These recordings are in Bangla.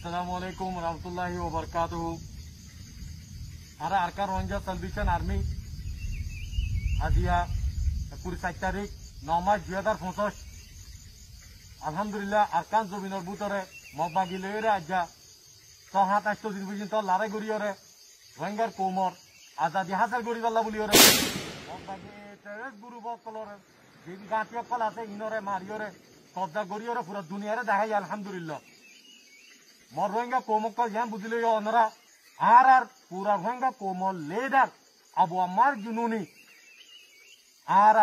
Assalamualaikum warahmatullahi wabarakatuh. Ara Arkan Rohingya Salvation Army Adia 21 তারিখ 9 মার্চ 2025 আলহামদুলিল্লাহ আরকান জমিনের ভিতরে মগবাগি লইরে আজ্জা 6-8 দিন পর্যন্ত লড়াই করিওরে রোহিঙ্গার কোমর আজাদি হাসিল করিবাল্লা বলিওরে মগবাগি টেররিস্ট গ্রুপ কলরে যে গাঁটিয়া কল আছে ইনরে মারিওরে কবজা করিওরে পুরো দুনিয়ারে দেখাই আলহামদুলিল্লাহ মর রোহিঙ্গা কোমক ইয়ান বুঝিল অনরা আর পুরা রোহিঙ্গা কোমল লেডার আবু আম্মার জুনুনি আর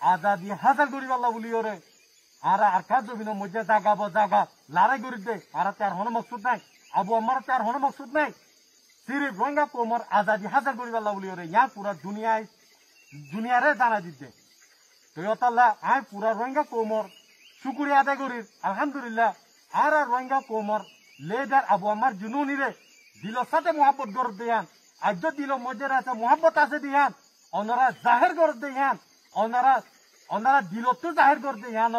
আজাদি হাসিল করিবাল্লা বলিওরে আর আরকান জমিনের মধ্যে জাগা লড়াই করি দে আর তার হন মকসুদ নাই আবু আম্মার তার হন মকসুদ নাই সিরিফ রোহিঙ্গা কোমর আজাদি হাসিল করিবাল্লা বলিওরে ইয়া পুরা দুনিয়ারে জানা দিতে তো ইয়তাল্লাহ আই পুরা রোহিঙ্গা কোমর শুকরিয়া আদায় করি আলহামদুলিল্লাহ আর রোহিঙ্গা কোমর লেডার আবু আম্মার জুনুনি রে দিলর সাথে মোহাব্বত গড় দিয়ান আজ দিল মধ্যে আছে মোহাব্বত আছে দিয়ান ওনারা জাহের গড় দিয়ান ওনারা দিলত জাহের গড় দিয়ান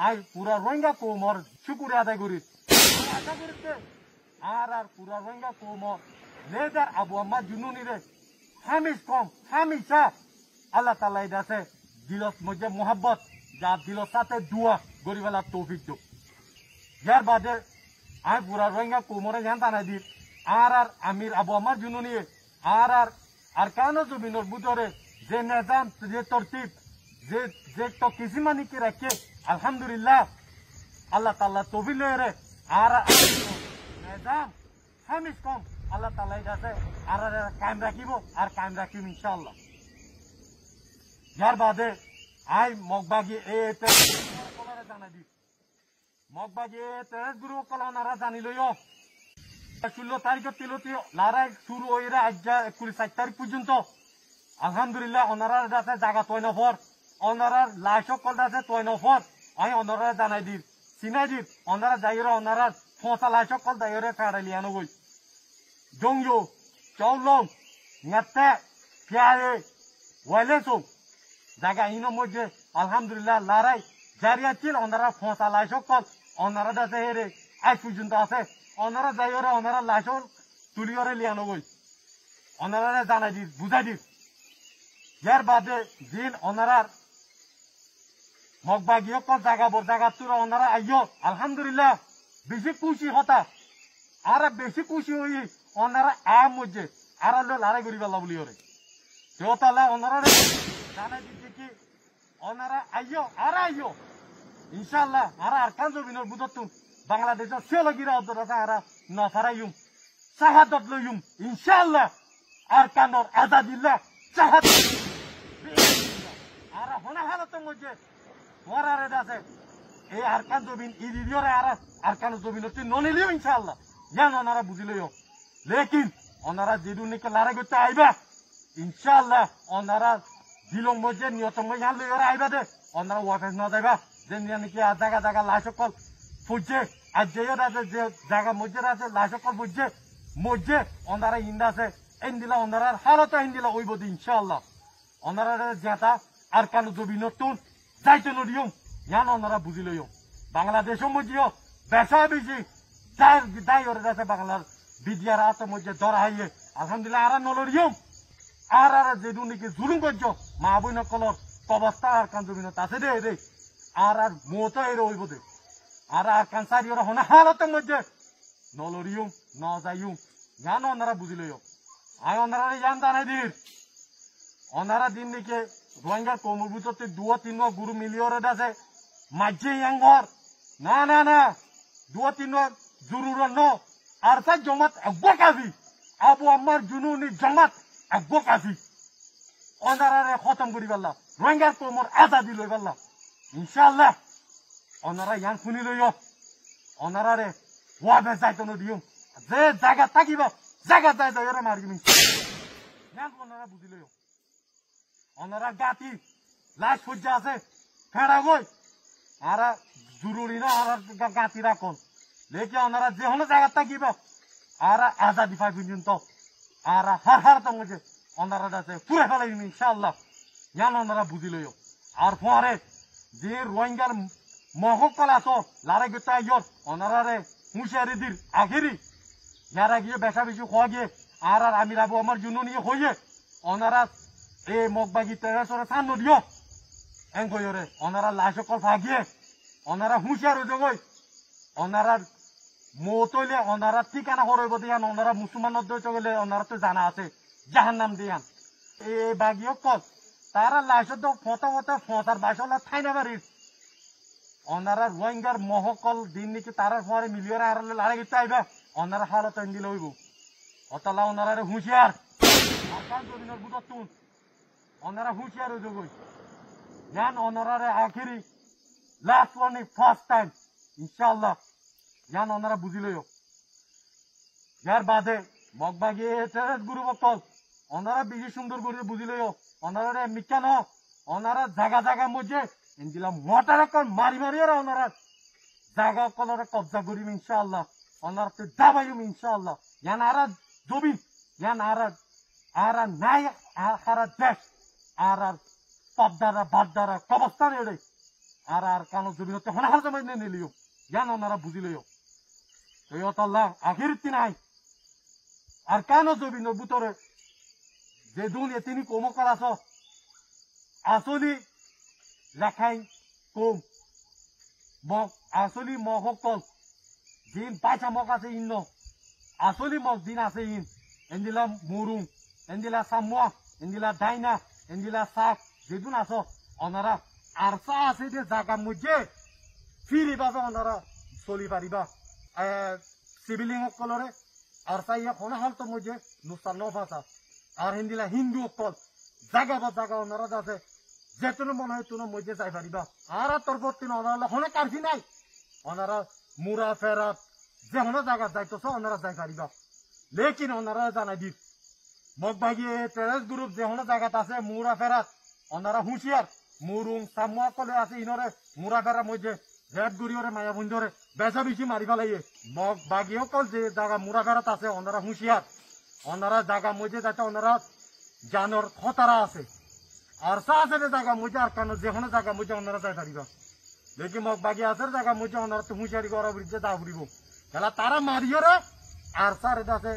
আই পুরা রোহিঙ্গা কোমর শুকরিয়া আদায় করি আর পুরা রোহিঙ্গা কোমর লেডার আবু আম্মার জুনুনি রে হামিশা আল্লাহ তাআলা আছে দিলত মধ্যে মোহাব্বত যা দিলর সাথে দুয়া গরিবেলা তৌফিক দো যার বাদে আই পুরা রোহিঙ্গা কোমরে জান তানা দি আর আমির আবু আম্মার জুনুনি আর কান জমিনের ভিতরে যে নিজাম যে তরতিব যে তো কিসিমানি কি রাখে আলহামদুলিল্লাহ আল্লাহ তাআলা তৌফিক লয়ে আর নিজাম হামিশ কম আল্লাহ তাআলা আছে আর কায়েম রাখিব আর কায়েম রাখিব ইনশাআল্লাহ যার বাদে আই মগবাগি এতে কলারে জানা দি মগবাগি তেজ গুরু কলনারা জানি লইও 16 তারিখে তিলতি লড়াই শুরু হইরা আজ্জা 29 তারিখ পর্যন্ত আলহামদুলিল্লাহ ওনারা আছে জায়গা 3 নফর ওনারা লাশও কল আছে 3 নফর আই ওনারা জানাই দি সিনাই দি ওনারা যাইরা ওনারা ফসা লাশও কল দাইরে ফাড়ালিয়ানো গই জংজো চৌলম নাতে ফিয়ারে ওয়ালেসো জায়গা ইনো মধ্যে আলহামদুলিল্লাহ লড়াই জারিয়া ছিল ওনারা ফসা লাশও কল ওনারা আছে হেরে আজ পর্যন্ত আছে ওনারা যাইরে ওনারা লাশও তুলিয়রে লিয়ানো গই ওনারা জানাই দি বুঝাই দি যার বাদে দিন ওনারার মগবাগিও কল জায়গা তুরা ওনারা আইয় আলহামদুলিল্লাহ বেশি খুশি হতা আর বেশি খুশি হই ওনারা মধ্যে আর লড়াই করি পাল্লা বলি ওরে তাহলে ওনারা জানাই দিচ্ছে কি ওনারা আইয় ইনশাল্লাহ আর আরকান জমিনের বুঝতুন বাংলাদেশের সিওলগিরা অদ্দর আছে আর নফারাইম শাহাদত লইম ইনশাল্লাহ আরকানর আজাদিল্লাহ শাহাদত আর হনা হালতের মধ্যে ওরারে আছে এই আরকান জমিন ইদিয়রে আর আরকান জমিনতে ননিলিও ইনশাআল্লাহ জান ওনারা বুঝিলইও লেকিন ওনারা যেদুনিকে লড়াই করতে আইবা ইনশাআল্লাহ ওনারা দিলং মধ্যে নিয়তম ইয়ান লইরে আইবা দে ওনারা ওয়াফেস না যাইবা যে নাকি জায়গা লাশকল ফুজে আর যে আছে যে জায়গা মধ্যে আছে লাশকল ফুজে মধ্যে ওনারা ইন্দা আছে ইন্দিলা ওনারা হালত ইন্দিলা ওইব দি ইনশাআল্লাহ ওনারা যেটা আরকান জমিনতুন যাইতে নদিও ইয়ান ওনারা বুঝিলইও বাংলাদেশের মধ্যেও বেশা বেশি যাই ওরে আছে বাংলার বিদ্যার হাতের মধ্যে ধরা হাইয়ে আলহামদুলিল্লাহ আর নলরিও আর যেদু নাকি জুলুম করছ মা বই নকলর অবস্থা আরকান জমিনত আছে দে আর মত এর হইব দে আর আরকান সারি ওরা হনা হালতের মধ্যে নলরিও ন যাইও ইয়ান ওনারা বুঝিলইও আই ওনারা ইয়ান জানাই দির ওনারা দিন নাকি রোহিঙ্গার কোমর ভিতরতে 2-3 গুরু মিলিয়রে আছে মাঝে ইয়াঙ্গর না 2-3 জরুর ন আর তার জমাত একবাকাজি আবু আম্মার জুনুনি জমাত একবাকাজি ওনারা খতম করি পারলাম রোহিঙ্গার কোমর আজাদি লই পারলাম ইনশাআল্লাহ ওনারা ইয়ান শুনি লইও ওনারা ওয়াবে যাইতো নদিও যে জায়গা থাকিব জায়গা যাই মারিবি ইয়ান ওনারা বুঝি লইও ওনারা গাতি লাশ সজ্জা আছে ফেড়া গই আর জরুরি না আর গাতি রাখন লেকে ওনারা যে হলো জায়গা থাকিব আর আজাদি পাই পর্যন্ত আর হার তোমাকে ওনারা আছে পুরে ফেলাই ইনশাআল্লাহ ইয়ান ওনারা বুঝি লইও আর পরে যে রোহিঙ্গার মহকল আছো লড়াই করতে আইয়র ওনারা হুঁশিয়ারিদের আগেরই যারা গিয়ে বেশা বেশি হওয়া গিয়ে আর আমি রাবু আমার জন্য নিয়ে হইয়ে ওনারা এই মগবাগি তেরাসরে সান নদিও এঙ্করে ওনারা লাশকল ভাগিয়ে ওনারা হুঁশিয়ার জগই ওনারা মতইলে ওনারা ঠিকানা হরইব দিয়ান ওনারা মুসলমানের চগলে ওনারা তো জানা আছে জাহান্নাম দিয়ান এই বাগিও কল তারা লাশত ফটা ফটা ফটার বাসলা থাইনা বাড়ির ওনারা রোহিঙ্গার মহকল দিন নাকি তারা পরে মিলিয়র আড়ালে লাড়ে গেতে আইবা ওনারা হালত দিলে হইব অতলা ওনারা হুঁশিয়ার আরকান জমিনের বুটত তুন ওনারা হুঁশিয়ার হয়ে যাবই জান ওনারা আখেরি লাস্ট ওয়ার্নিং ফার্স্ট টাইম ইনশাআল্লাহ জান ওনারা বুঝিলইও যার বাদে মগবাগি টেরেস গুরু বকল ওনারা বেশি সুন্দর করে বুঝিলইও ওনারা মিকা ন ওনারা জায়গা জায়গা মধ্যে ইনদিলা মোটার কল মারি মারি ওনারা জায়গা কলরে কবজা করিম ইনশাআল্লাহ ওনারা তো দাবাইম ইনশাআল্লাহ জান আরা জবিন জান আরা নাই আরা দেশ আর পদ্মারা বাদ্দারা কবস্থান এড়ে আর কানো জমিনতে হনাহার জমাই নিলিও জান ওনারা বুঝিলইও তল্লাহ আখির তিনাই আর কানো জমিনের ভিতরে যে দুনিয়া তিনি কম করাছ আসলি লেখাই কম মগ আসলি মহকল দিন পাইছা মগ আছে ইন আসলি মগ দিন আছে ইন এন্দিলা মুরুং এন্দিলা সামুয়া এন্দিলা ডাইনা এন্দিলা শাক যেদিন আস ওনারা আরসা আছে যে জায়গা মধ্যে ফিরিবাবে ওনারা চলি পারিবা সিভিলিং সকলরে আরসা ইয়া কোনা হালতো মধ্যে নুসান নফাসা আর হিন্দিলা হিন্দু সকল জায়গা বা জায়গা ওনারা আছে যেতুন মনে হয় তুনো মধ্যে যাই পারিবা আর তোর প্রতি ওনারা হনে কারফি নাই ওনারা মুরা ফেরাত যে হনে জায়গা যাইতেছ ওনারা যাই পারিবা লেকিন ওনারা জানাই দিক মগবাগি টেরেস গ্রুপ যে হনে জায়গাত আছে মুরা ফেরাত ওনারা হুঁশিয়ার মুরুং সামুয়া কলে আছে ইনরে মুরা ফেরা মধ্যে রেড গুড়িওরে মায়া বন্ধরে বেচা বেশি মারি ফেলাইয়ে মগবাগি সকল যে জায়গা মুরা ফেরাত আছে ওনারা হুঁশিয়ার ওনারা জায়গা মধ্যে যাতে ওনারা জানোর খতারা আছে আর সা আছে জায়গা মধ্যে আর কেন যে কোনো জায়গা মধ্যে ওনারা যাই পারিবা দেখি মগবাগি আছে জায়গা মধ্যে ওনারা তো হুঁশিয়ারি করা বুঝছে দা ফুরিব খেলা তারা মারিয়রে আর সার এটা আছে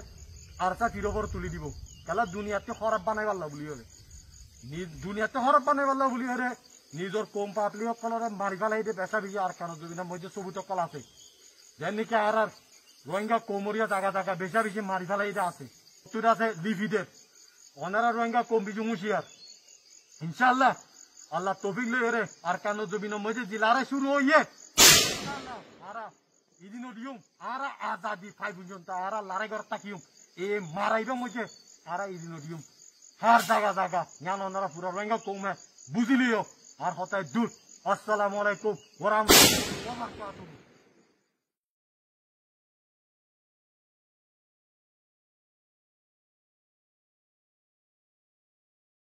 আর সা ফিরোবর তুলি দিব খেলা দুনিয়াতে খরাব বানাই পারলা বলি হলে দুনিয়াতে খরাব বানাই পারলা বলি হলে নিজের কম পাতলি সকলরে মারি ফেলাই দিয়ে বেচা বেশি আর কেন জমিনের মধ্যে সবুজ সকল আছে যেন নাকি আর রোহিঙ্গা কোমরিয়া জায়গা জায়গা বেচা বেশি মারি ফেলাই দিয়ে আছে তুই আছে লিভিদের ওনারা রোহিঙ্গা কম বিজু হুঁশিয়ার ইনশাআল্লাহ আল্লাহ তৌফিক লই রে আর কেন জমিনের মধ্যে জিলারে শুরু হইয়ে আরা ইদিন দিউম আরা আজাদি ফাই পর্যন্ত আরা লারে ঘর তাকিউম এ মারাইবে মধ্যে আরা ইদিন দিউম হার জায়গা জায়গা জ্ঞান ওনারা পুরো রোহিঙ্গা কমে বুঝিলিও আর হতায় দূর আসসালামু আলাইকুম ওয়া রাহমাতুল্লাহি ওয়া বারাকাতুহু।